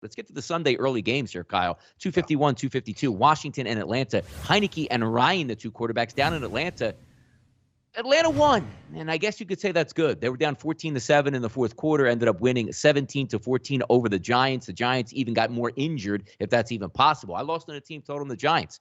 Let's get to the Sunday early games here, Kyle. 251, 252, Washington and Atlanta. Heineke and Ryan, the two quarterbacks down in Atlanta. Atlanta won, and I guess you could say that's good. They were down 14-7 in the fourth quarter, ended up winning 17-14 over the Giants. The Giants even got more injured, if that's even possible. I lost on a team total on the Giants.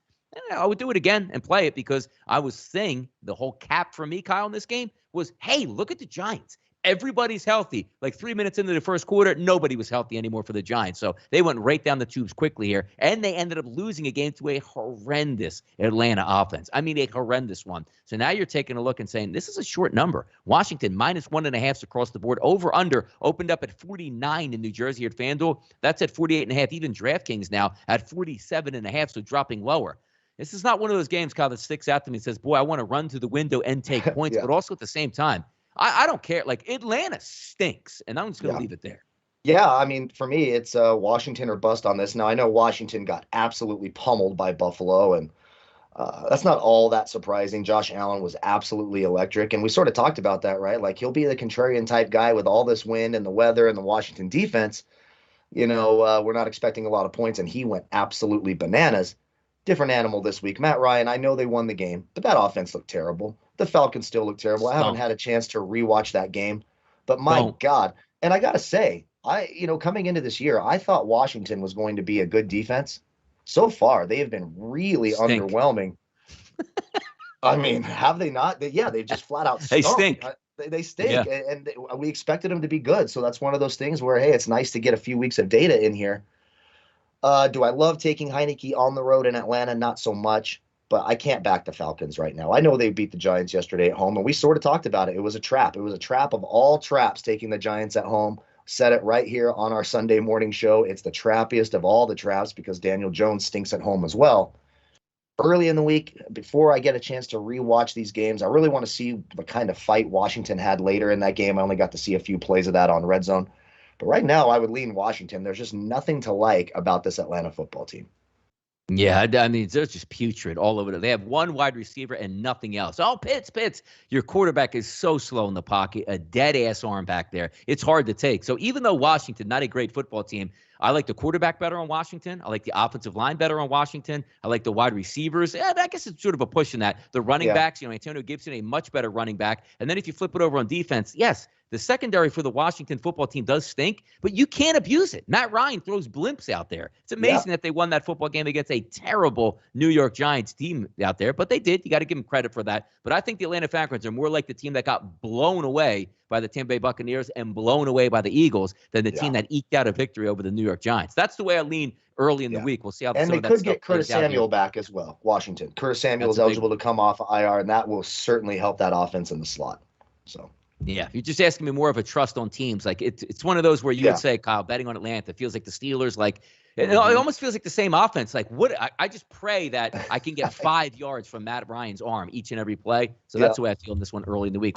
I would do it again and play it because I was saying the whole cap for me, Kyle, in this game was, hey, look at the Giants. Everybody's healthy. Like 3 minutes into the first quarter, nobody was healthy anymore for the Giants. So they went right down the tubes quickly here, and they ended up losing a game to a horrendous Atlanta offense. I mean, a horrendous one. So now you're taking a look and saying, this is a short number. Washington, -1.5 across the board. Over-under opened up at 49 in New Jersey at FanDuel. That's at 48.5. Even DraftKings now at 47.5, so dropping lower. This is not one of those games, Kyle, that sticks out to me and says, boy, I want to run to the window and take points, but also at the same time, I don't care. Like, Atlanta stinks, and I'm just going to leave it there. Yeah, I mean, for me, it's Washington or bust on this. Now, I know Washington got absolutely pummeled by Buffalo, and that's not all that surprising. Josh Allen was absolutely electric, and we sort of talked about that, right? Like, he'll be the contrarian type guy with all this wind and the weather and the Washington defense. We're not expecting a lot of points, and he went absolutely bananas. Different animal this week. Matt Ryan, I know they won the game, but that offense looked terrible. The Falcons still look terrible. I haven't had a chance to rewatch that game, but my God. And I got to say, coming into this year, I thought Washington was going to be a good defense. So far, they have been really underwhelming. I mean, have they not? They've just flat out stunk. They stink. They stink, and we expected them to be good. So that's one of those things where, hey, it's nice to get a few weeks of data in here. Do I love taking Heineke on the road in Atlanta? Not so much, but I can't back the Falcons right now. I know they beat the Giants yesterday at home, and we sort of talked about it. It was a trap. It was a trap of all traps, taking the Giants at home. Said it right here on our Sunday morning show. It's the trappiest of all the traps because Daniel Jones stinks at home as well. Early in the week, before I get a chance to rewatch these games, I really want to see the kind of fight Washington had later in that game. I only got to see a few plays of that on Red Zone. But right now, I would lean Washington. There's just nothing to like about this Atlanta football team. Yeah, I mean, they're just putrid all over. They have one wide receiver and nothing else. Oh, Pitts. Your quarterback is so slow in the pocket, a dead-ass arm back there. It's hard to take. So even though Washington, not a great football team, I like the quarterback better on Washington. I like the offensive line better on Washington. I like the wide receivers. Yeah, I guess it's sort of a push in that. The running backs, Antonio Gibson, a much better running back. And then if you flip it over on defense, yes, the secondary for the Washington football team does stink, but you can't abuse it. Matt Ryan throws blimps out there. It's amazing that they won that football game against a terrible New York Giants team out there, but they did. You got to give them credit for that. But I think the Atlanta Falcons are more like the team that got blown away by the Tampa Bay Buccaneers and blown away by the Eagles than the team that eked out a victory over the New York Giants. That's the way I lean early in the week. We'll see how and they could get Curtis Samuel back as well. Washington. Curtis Samuel is eligible to come off IR, and that will certainly help that offense in the slot. So. Yeah, if you're just asking me more of a trust on teams, like it's one of those where you would say, Kyle, betting on Atlanta feels like the Steelers, like it almost feels like the same offense. Like I just pray that I can get 5 yards from Matt Ryan's arm each and every play. So that's the way I feel in this one early in the week.